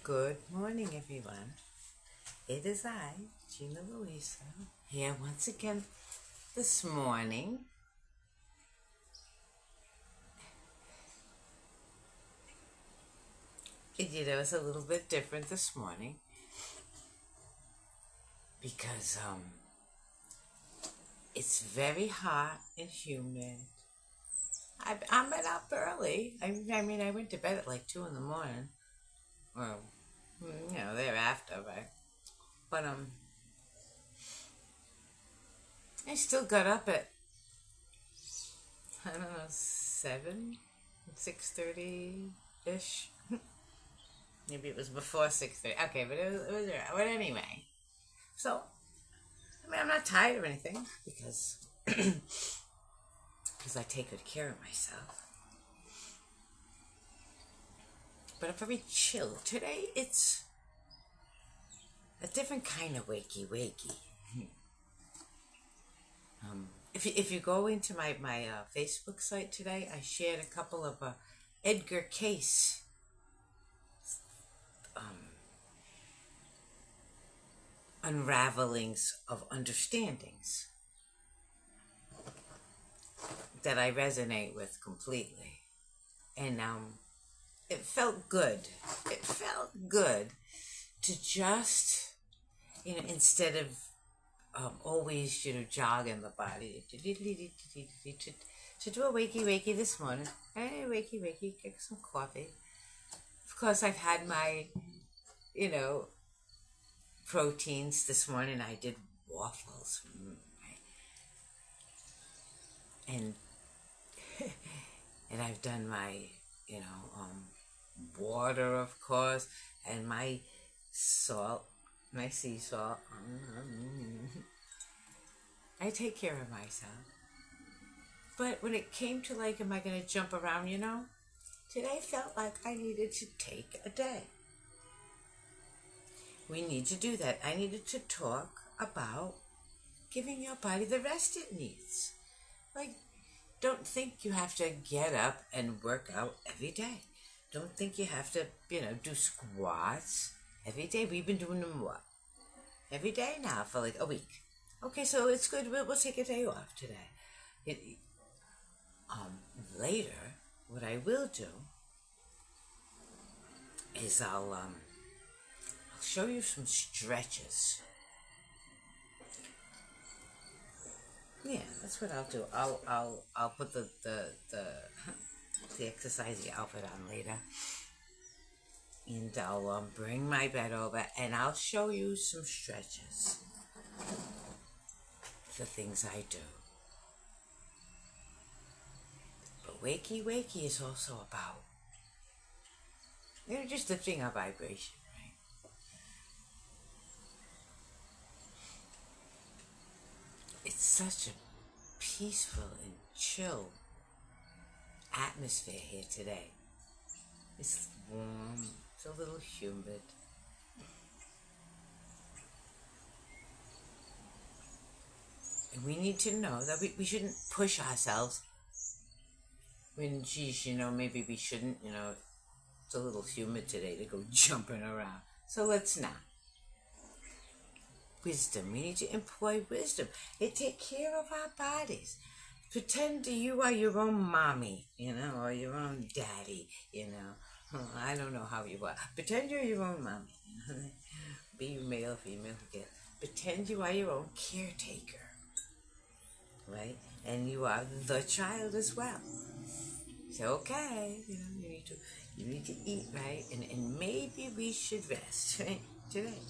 Good morning, everyone. It is I, Gina Louisa, here once again this morning. It was a little bit different this morning because it's very hot and humid. I'm been up early. I went to bed at like 2 in the morning. Well, thereafter, right? But I still got up at, I don't know, 6:30-ish. Maybe it was before 6:30. Okay, but it was around. But anyway, so I'm not tired or anything because I take good care of myself. But I'm very chill today. It's a different kind of wakey. If you go into my Facebook site today, I shared a couple of Edgar Cayce unravelings of understandings that I resonate with completely. And it felt good. It felt good to just, instead of always, jogging the body, to do a wakey this morning. Hey, wakey, get some coffee. Of course, I've had my, proteins this morning. I did waffles. And and I've done my, water, of course, and my salt, my sea salt. I take care of myself. But when it came to am I going to jump around, today felt like I needed to take a day. We need to do that. I needed to talk about giving your body the rest it needs. Don't think you have to get up and work out every day. Don't think you have to, do squats every day. We've been doing them every day now for a week. Okay, so it's good. We'll take a day off today. Later, what I will do is I'll show you some stretches. Yeah, that's what I'll do. I'll put the exercise outfit on later, and I'll bring my bed over, and I'll show you some stretches. The things I do. But wakey is also about, just lifting our vibration, right? It's such a peaceful and chill atmosphere here today. It's warm, it's a little humid. And we need to know that we shouldn't push ourselves when, maybe we shouldn't, it's a little humid today to go jumping around. So let's not. Wisdom. We need to employ wisdom. Take care of our bodies. Pretend you are your own mommy, or your own daddy, I don't know how you are. Pretend you're your own mommy. Be you male, female, forget. Pretend you are your own caretaker. Right? And you are the child as well. So, okay, you need to eat, right? And maybe we should rest, right? Today.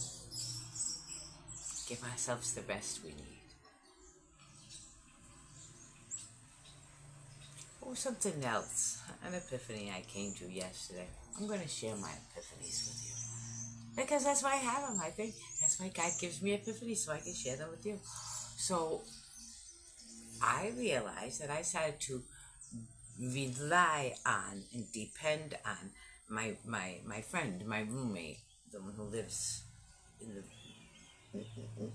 Give ourselves the rest we need. Oh, something else. An epiphany I came to yesterday. I'm going to share my epiphanies with you. Because that's why I have them, I think. That's why God gives me epiphanies, so I can share them with you. So, I realized that I started to rely on and depend on my friend, my roommate, the one who lives in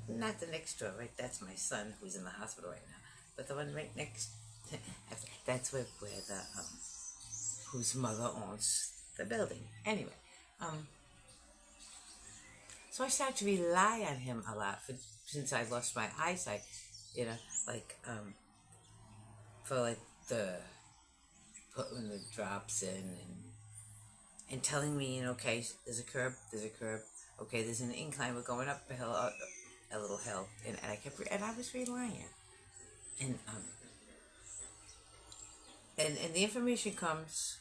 not the next door, right? That's my son who's in the hospital right now. But the one right next, that's where whose mother owns the building. Anyway, So I started to rely on him a lot since I lost my eyesight, you know, like for like the putting the drops in and telling me, okay, there's a curb, okay, there's an incline, we're going up a hill, a little hill, and I was relying, and and the information comes,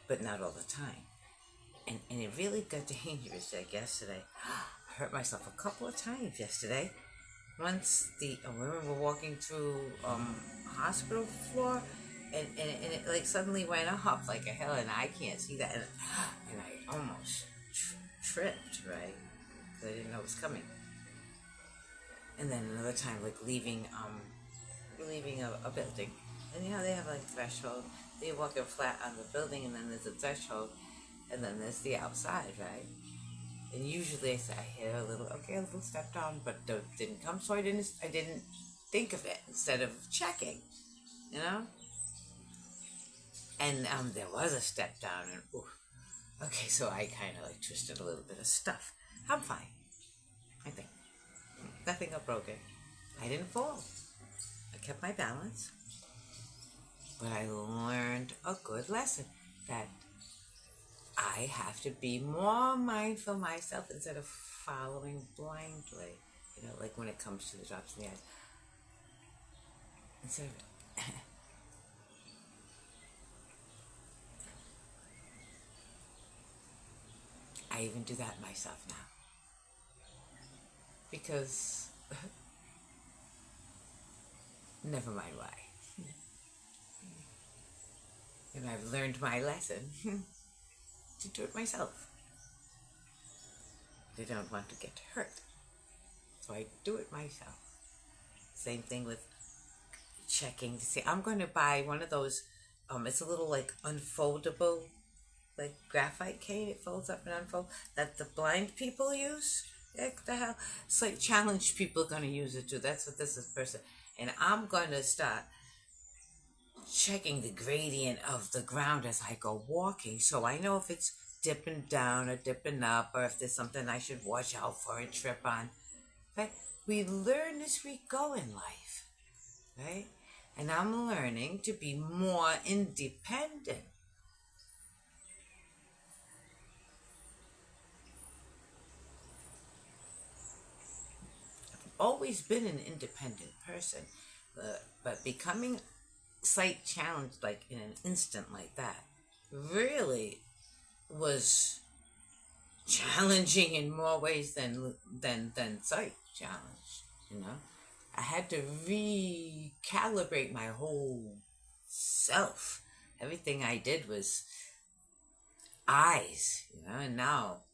but not all the time, and it really got dangerous like yesterday. I hurt myself a couple of times yesterday. Once the women were walking through hospital floor, and it like suddenly went up like a hill, and I can't see that, and I almost tripped, right? Because I didn't know it was coming. And then another time, like leaving a building, and they have like threshold. They walk in flat on the building, and then there's a threshold, and then there's the outside, right? And usually I hear a little step down, but didn't come, so I didn't think of it instead of checking, you know. And there was a step down, and okay, so I kind of like twisted a little bit of stuff. I'm fine, I think. Nothing got broken. I didn't fall. I kept my balance, but I learned a good lesson that I have to be more mindful myself instead of following blindly. Like when it comes to the drops in the eyes. Instead of I even do that myself now. Because never mind why. And I've learned my lesson to do it myself. I don't want to get hurt, so I do it myself. Same thing with checking to see. I'm going to buy one of those. It's a little like unfoldable, like graphite cane. It folds up and unfolds. That the blind people use. Heck the hell! It's like challenged people are going to use it too. That's what this is, person. And I'm going to start checking the gradient of the ground as I go walking, so I know if it's dipping down or dipping up, or if there's something I should watch out for and trip on. But we learn as we go in life, right? And I'm learning to be more independent. I've always been an independent person, but becoming sight challenged like in an instant like that really was challenging in more ways than sight challenge. I had to recalibrate my whole self. Everything I did was eyes, and now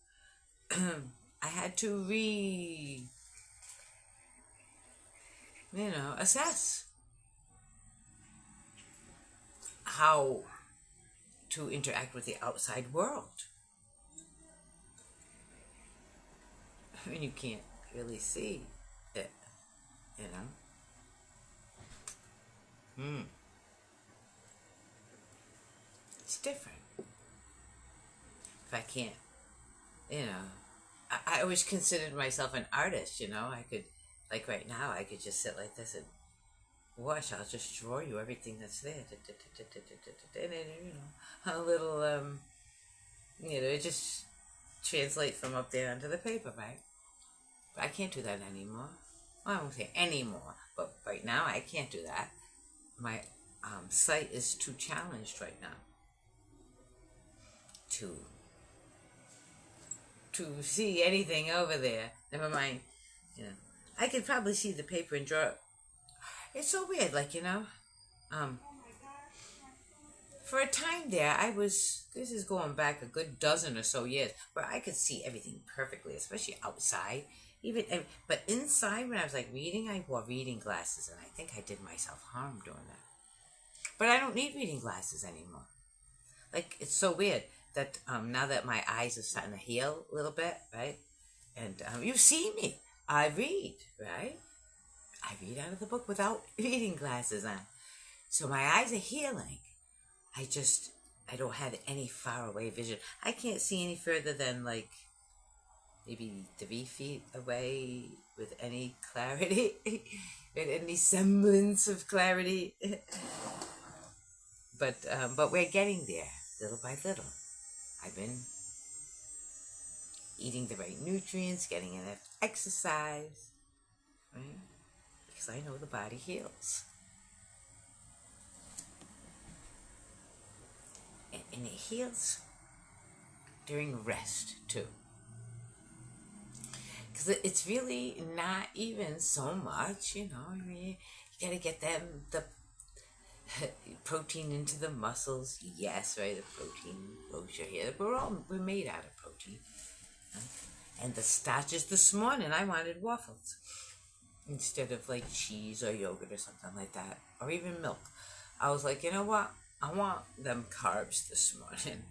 I had to assess how to interact with the outside world. I mean, you can't really see it, It's different. If I can't, I always considered myself an artist, I could, like right now, I could just sit like this and watch. I'll just draw you everything that's there. A little, it just translates from up there onto the paper, right? But I can't do that anymore. Well, I won't say anymore, but right now I can't do that. My sight is too challenged right now to see anything over there. Never mind, I could probably see the paper and draw it. It's so weird, for a time there, this is going back a good dozen or so years, where I could see everything perfectly, especially outside. But inside, when I was reading, I wore reading glasses, and I think I did myself harm doing that. But I don't need reading glasses anymore. It's so weird that now that my eyes are starting to heal a little bit, right? And you see me. I read, right? I read out of the book without reading glasses on. So my eyes are healing. I don't have any faraway vision. I can't see any further than maybe 3 feet away with any clarity, with any semblance of clarity. But we're getting there little by little. I've been eating the right nutrients, getting enough exercise, right? Because I know the body heals. And it heals during rest too. Because it's really not even so much, you gotta get the protein into the muscles. Yes, right, the protein flows your hair. We're made out of protein. And the starches this morning, I wanted waffles instead of like cheese or yogurt or something like that, or even milk. I was like, you know what? I want them carbs this morning.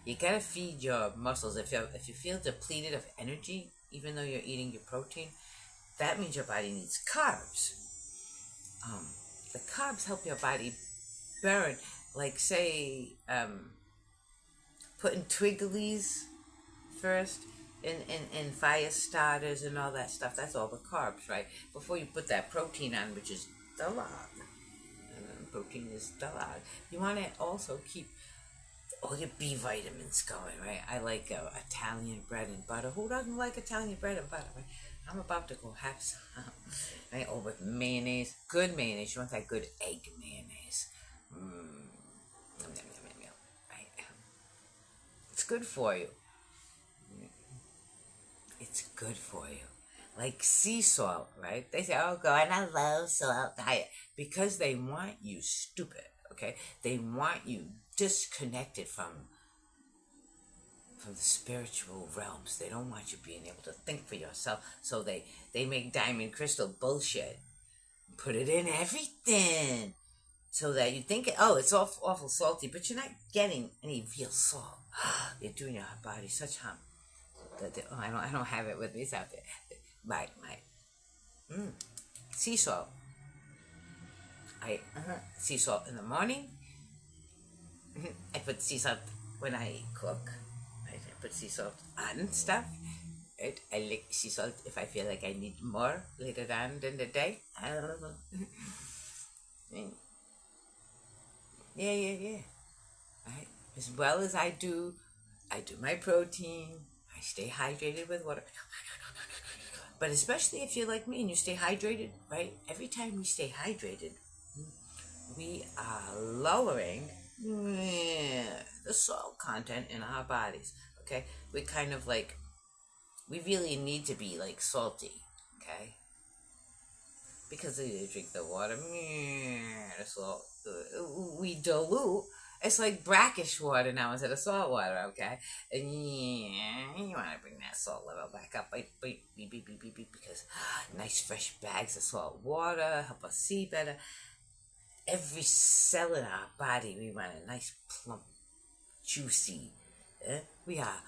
You gotta feed your muscles. If you feel depleted of energy, even though you're eating your protein, that means your body needs carbs. The carbs help your body burn, like say, putting Twiggly's first in fire starters and all that stuff. That's all the carbs, right? Before you put that protein on, which is the log. Protein is the log. You want to also keep all your B vitamins going, right? I like Italian bread and butter. Who doesn't like Italian bread and butter, right? I'm about to go have some, right? Or with mayonnaise. Good mayonnaise. You want that good egg mayonnaise. Right? It's good for you. It's good for you. Like sea salt, right? They say, oh, God, I love salt diet. Because they want you stupid, okay? They want you disconnected from the spiritual realms. They don't want you being able to think for yourself. So they make diamond crystal bullshit. Put it in everything. So that you think, it's awful salty, but you're not getting any real salt. You're doing your body such harm. I don't have it with me. It's out there. My sea salt. Sea salt in the morning. I put sea salt when I cook. I put sea salt on stuff. I like sea salt if I feel like I need more later on in the day. I don't know. Yeah. Right? As well as I do my protein. I stay hydrated with water. But especially if you're like me and you stay hydrated, right? Every time we stay hydrated, we are lowering the salt content in our bodies, okay? We kind of like, we really need to be like salty, okay? Because you drink the water, the salt, we dilute. It's like brackish water now instead of salt water, okay? And you want to bring that salt level back up, because nice fresh bags of salt water help us see better. Every cell in our body, we want a nice plump, juicy. We are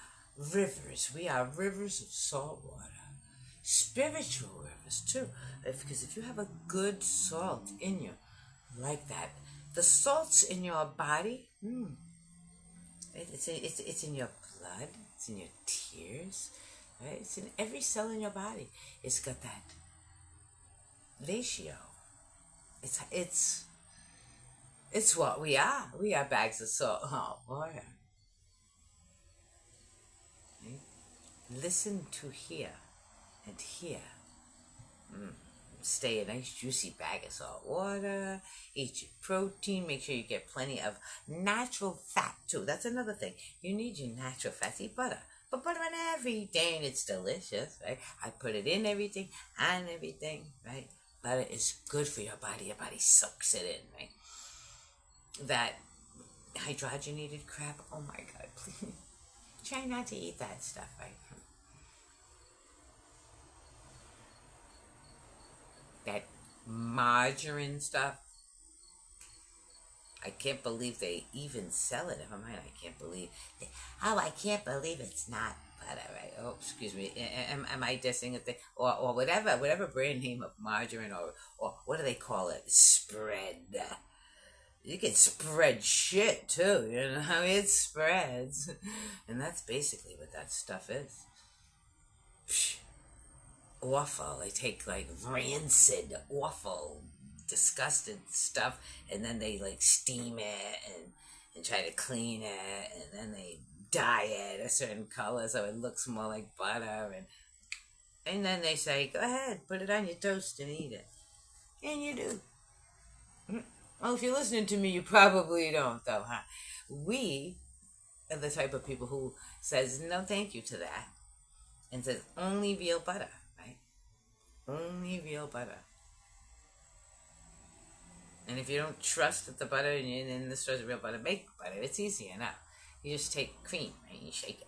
rivers. We are rivers of salt water. Spiritual rivers too, because if you have a good salt in you, like that, the salts in your body, it's in your blood, it's in your tears, right? It's in every cell in your body. It's got that ratio. It's what we are. We are bags of salt water. Right? Listen to hear and hear. Stay a nice juicy bag of salt water. Eat your protein. Make sure you get plenty of natural fat too. That's another thing. You need your natural fats. Eat butter. But butter on everything. It's delicious, right? I put it in everything, on everything, right? Butter is good for your body. Your body soaks it in, right? That hydrogenated crap, oh my God, please. Try not to eat that stuff, right? That margarine stuff. I can't believe they even sell it. Never mind, I can't believe. I can't believe it's not butter, right? Oh, excuse me. Am I dissing a thing? Or whatever brand name of margarine or what do they call it? Spread. You can spread shit too, it spreads. And that's basically what that stuff is. psh, awful. They take like rancid, awful, disgusted stuff, and then they like steam it and try to clean it, and then they dye it a certain color so it looks more like butter, and then they say, go ahead, put it on your toast and eat it. And you do. Well, if you're listening to me, you probably don't, though, huh? We are the type of people who says no thank you to that and says only real butter, right? Only real butter. And if you don't trust that the butter in the store is real butter, make butter. It's easy enough. You just take cream and you shake it.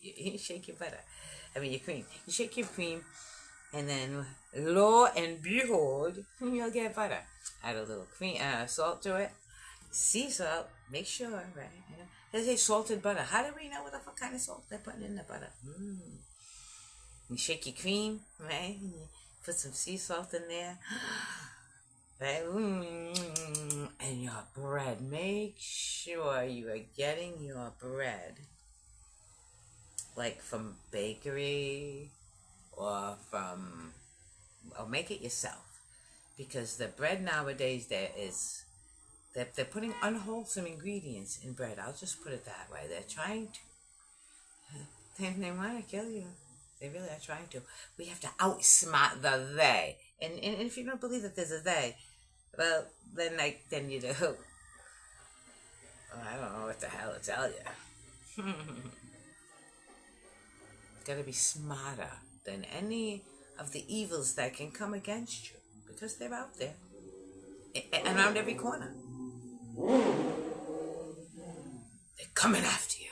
You shake your butter. Your cream. You shake your cream, and then lo and behold, you'll get butter. Add a little cream, salt to it. Sea salt. Make sure, right? They say salted butter. How do we know what the fuck kind of salt they're putting in the butter? You shake your cream, right? You put some sea salt in there. Right? And your bread. Make sure you are getting your bread like from bakery or make it yourself. Because the bread nowadays they're putting unwholesome ingredients in bread. I'll just put it that way. They're trying to. They want to kill you. They really are trying to. We have to outsmart the they. And if you don't believe that there's a they, well, then you do. Well, I don't know what the hell to tell you. Gotta be smarter than any of the evils that can come against you. Because they're out there. And around every corner. They're coming after you.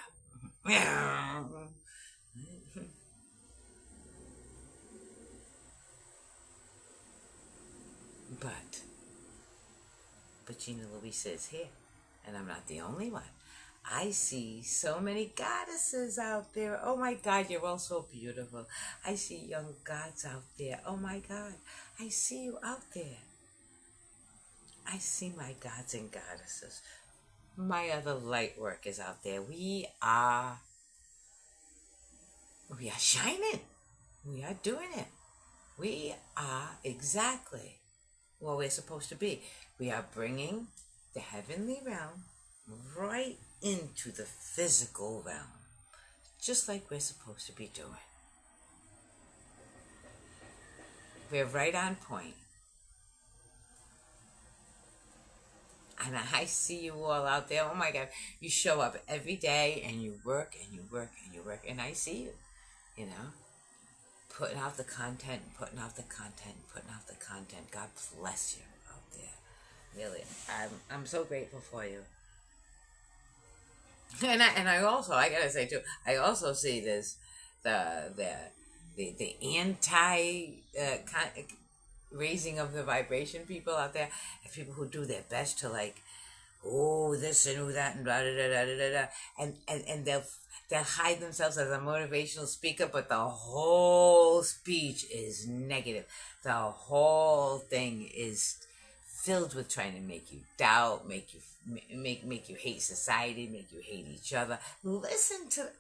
But Gina Louisa is here, and I'm not the only one. I see so many goddesses out there. Oh my God, you're all so beautiful. I see young gods out there. Oh my God, I see you out there. I see my gods and goddesses. My other light workers out there. We are shining. We are doing it. We are exactly what we're supposed to be. We are bringing the heavenly realm right into the physical realm, just like we're supposed to be doing. We're right on point. And I see you all out there. Oh my God, you show up every day and you work and you work and you work. And I see you, putting out the content, putting out the content, putting out the content. God bless you out there. Really, I'm so grateful for you. And I also, I gotta say too, I also see this the anti raising of the vibration people out there, and people who do their best to this and that and blah, blah, blah, blah, blah, and they'll hide themselves as a motivational speaker, but the whole speech is negative. The whole thing is filled with trying to make you doubt, make you hate society, make you hate each other. Listen to.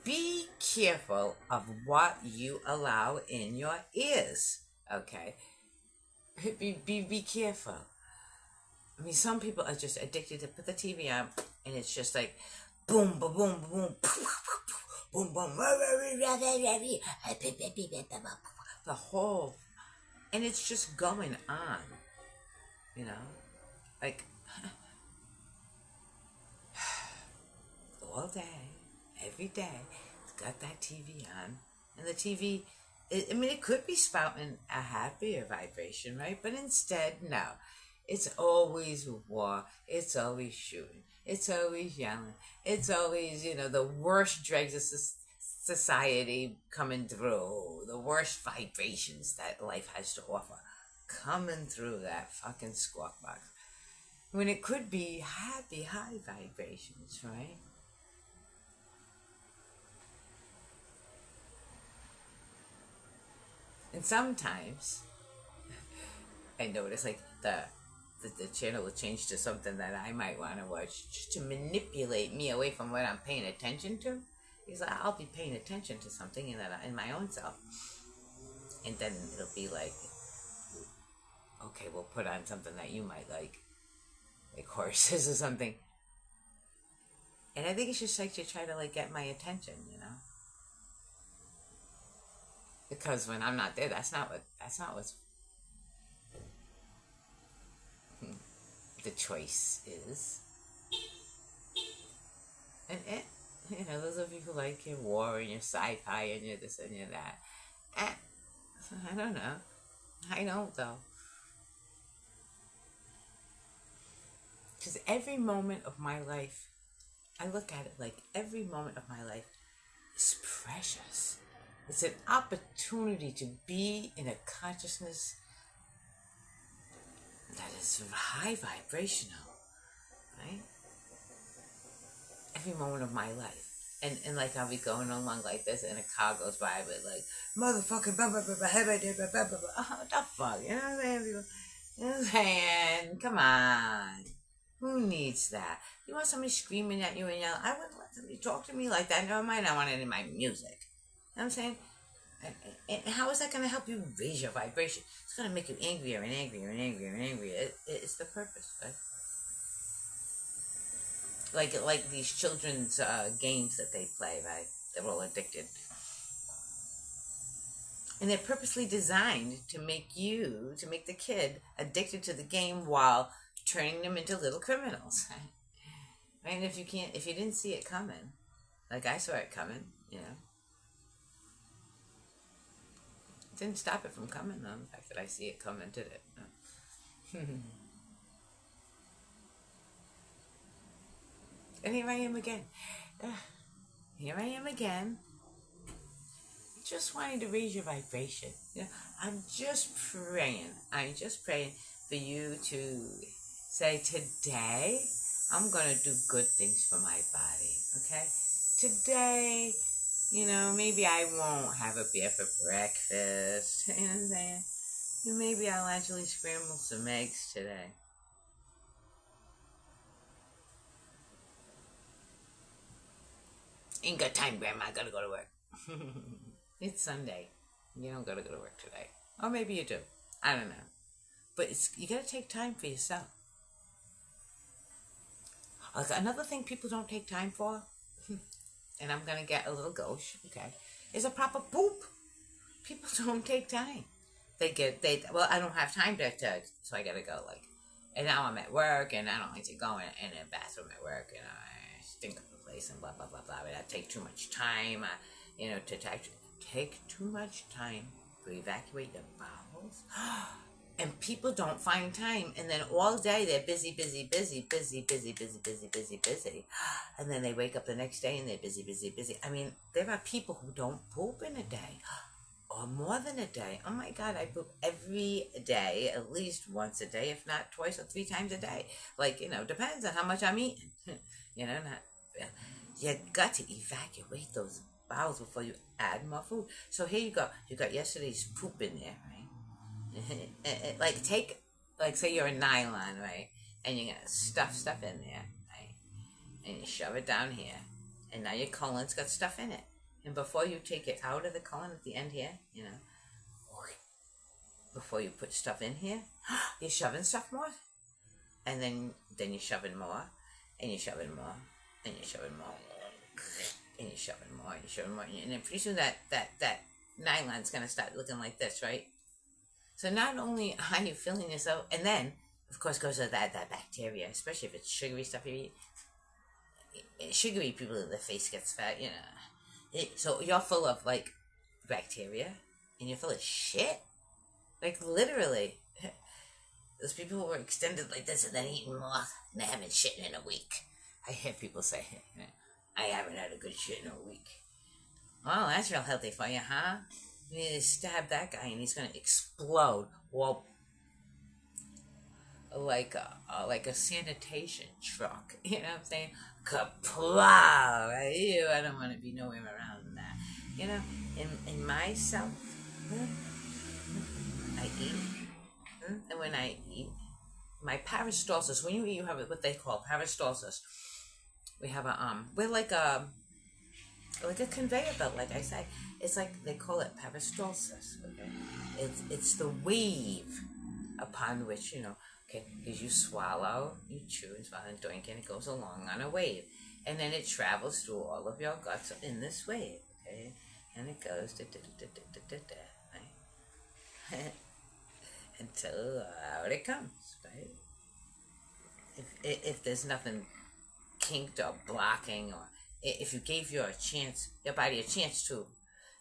Be careful of what you allow in your ears. Okay, be careful. I mean, some people are just addicted to put the TV on, and it's just like boom, boom, boom, boom, boom, boom, the whole, and it's just going on, like all day, every day. It's got that TV on, and the TV. It could be spouting a happier vibration, right? But instead, no. It's always war. It's always shooting. It's always yelling. It's always, the worst dregs of society coming through. The worst vibrations that life has to offer coming through that fucking squawk box. When it could be happy, high vibrations, right? And sometimes I notice the the channel will change to something that I might want to watch, just to manipulate me away from what I'm paying attention to. Because I'll be paying attention to something in my own self, and then it'll be like, okay, we'll put on something that you might like horses or something. And I think it's just like to try to like get my attention, you know. Because when I'm not there, that's not what's the choice is. And you know, those of you who like your war and your sci-fi and your this and your that. I don't know. I don't though. Because every moment of my life, I look at it like every moment of my life is precious. It's an opportunity to be in a consciousness that is high vibrational, right? Every moment of my life. And like I'll be going along like this and a car goes by with like, motherfucking blah, blah, blah, blah, blah, blah, blah, blah, blah. Oh, what the fuck? You know what I'm saying? You know what I'm saying? Come on. Who needs that? You want somebody screaming at you and yelling? I wouldn't let somebody talk to me like that. Never mind, I want it in my music. You know what I'm saying? And how is that going to help you raise your vibration? It's going to make you angrier and angrier and angrier and angrier. It's the purpose, right? Like these children's games that they play, right? They're all addicted. And they're purposely designed to make the kid addicted to the game while turning them into little criminals. Right? And if you didn't see it coming, like I saw it coming, you know. It didn't stop it from coming, though. The fact that I see it coming, did it? No. And here I am again. Here I am again. Just wanting to raise your vibration. You know, I'm just praying for you to say, today, I'm going to do good things for my body. Okay? Today, you know, maybe I won't have a beer for breakfast. You know what I'm saying? Maybe I'll actually scramble some eggs today. Ain't got time, Grandma. I gotta go to work. It's Sunday. You don't gotta go to work today. Or maybe you do. I don't know. But you gotta take time for yourself. Another thing people don't take time for, and I'm gonna get a little gauche, okay, is a proper poop. People don't take time. Well, I don't have time to so I gotta go, like, and now I'm at work, and I don't like to go in a bathroom at work, and I stink up the place, and blah, blah, blah, blah, and I take too much time, you know, to take too much time to evacuate the bowels. And people don't find time, and then all day they're busy. And then they wake up the next day and they're busy. I mean, there are people who don't poop in a day, or more than a day. Oh my God, I poop every day, at least once a day, if not twice or 3 times a day. Like, you know, depends on how much I'm eating. You know, you got to evacuate those bowels before you add more food. So here you go. You got yesterday's poop in there, right? Like say you're a nylon, right? And you're gonna stuff in there, right? And you shove it down here, and now your colon's got stuff in it. And before you take it out of the colon at the end here, you know, before you put stuff in here, you're shoving stuff more, and then you're shoving more, and you're shoving more, and you're shoving more, and you're shoving more, and you're shoving more, and then pretty soon that nylon's gonna start looking like this, right? So not only are you filling yourself, and then, of course, goes to that bacteria, especially if it's sugary stuff you eat. Sugary people, their face gets fat, you know. So you're full of, like, bacteria, and you're full of shit. Like, literally. Those people who are extended like this and then eating more, and they haven't shit in a week. I hear people say, I haven't had a good shit in a week. Well, that's real healthy for you, huh? You need to stab that guy and he's going to explode. Well, like a sanitation truck. You know what I'm saying? Kaplow! Right? Ew, I don't want to be nowhere around that. You know, in myself, I eat. And when I eat, my peristalsis. When you eat, you have what they call peristalsis. We have we're like a conveyor belt, like I say. It's like they call it peristalsis. Okay, it's the wave upon which okay, because you swallow, you chew, and swallow, and drink, and it goes along on a wave, and then it travels through all of your guts in this wave. Okay, and it goes right? Until out it comes, right? If there's nothing kinked or blocking, or if you gave your body a chance to.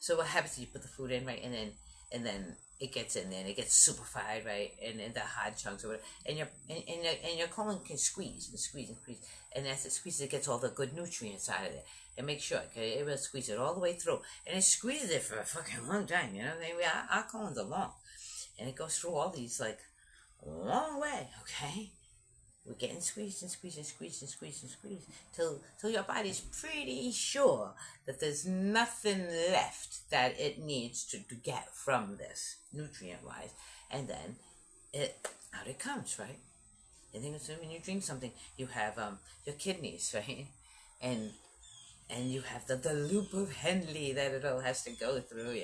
So what happens is you put the food in, right, and then it gets in there and it gets superfied, right, and the hard chunks or whatever, and your colon can squeeze and squeeze and squeeze, and as it squeezes, it gets all the good nutrients out of it. And make sure, okay, it will squeeze it all the way through, and it squeezes it for a fucking long time. You know what I mean? Our colons are long, and it goes through all these like a long way. Okay. We're getting squeezed and squeezed and squeezed and squeezed and squeezed till your body's pretty sure that there's nothing left that it needs to get from this, nutrient-wise. And then out it comes, right? And then when you drink something, you have your kidneys, right? And you have the loop of Henle that it all has to go through,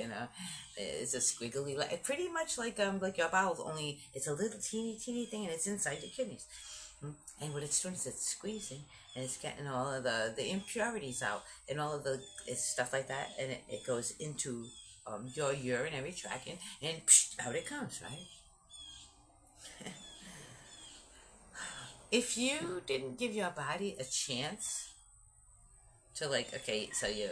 It's a squiggly, pretty much like your bowels, only it's a little teeny thing, and it's inside your kidneys. And what it's doing is it's squeezing, and it's getting all of the impurities out, and all of the stuff like that, and it goes into your urinary tract, and out it comes, right? If you didn't give your body a chance to okay, so you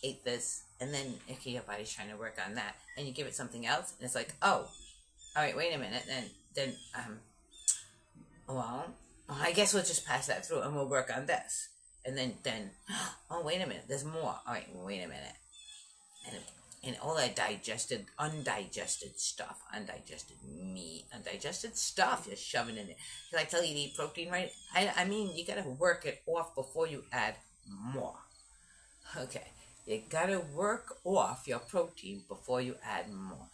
ate this, and then okay, your body's trying to work on that, and you give it something else, and it's like, oh, all right, wait a minute, and then well, I guess we'll just pass that through and we'll work on this. And then, oh, wait a minute, there's more. All right, wait a minute. And all that undigested stuff, undigested meat, undigested stuff you're shoving in there. Because I tell you to eat protein, right? I mean, you got to work it off before you add more. Okay, you got to work off your protein before you add more.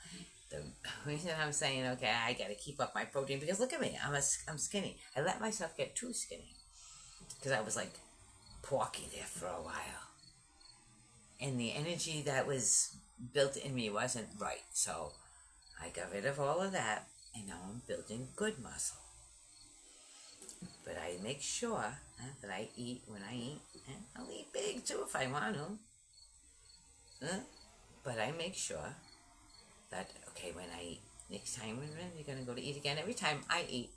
The reason I'm saying, okay, I gotta keep up my protein, because look at me, I'm skinny. I let myself get too skinny because I was like porky there for a while, and the energy that was built in me wasn't right. So I got rid of all of that, and now I'm building good muscle. But I make sure that I eat when I eat, and I'll eat big too if I want to. But I make sure that, okay, when I eat, next time when you're going to go to eat again, every time I eat,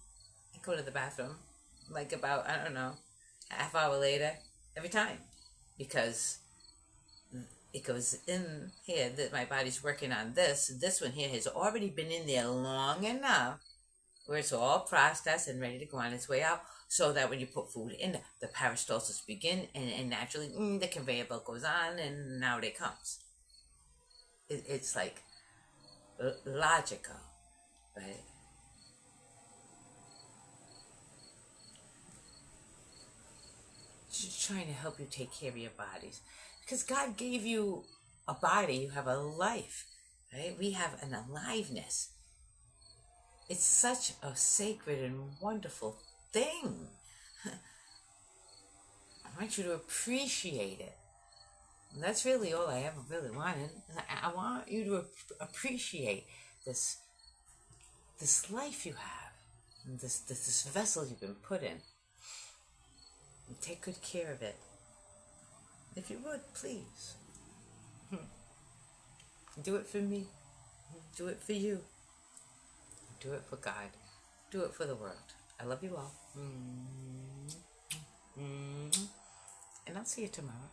I go to the bathroom, like about, I don't know, half hour later, every time. Because it goes in here, that my body's working on this one here has already been in there long enough where it's all processed and ready to go on its way out, so that when you put food in, the peristalsis begin, and naturally, the conveyor belt goes on, and out it comes. It's like logical, right? Just trying to help you take care of your bodies, because God gave you a body, you have a life, right? We have an aliveness. It's such a sacred and wonderful thing. I want you to appreciate it. And that's really all I ever really wanted. I want you to appreciate this life you have, and this vessel you've been put in, and take good care of it. If you would, please. Do it for me. Do it for you. Do it for God. Do it for the world. I love you all. And I'll see you tomorrow.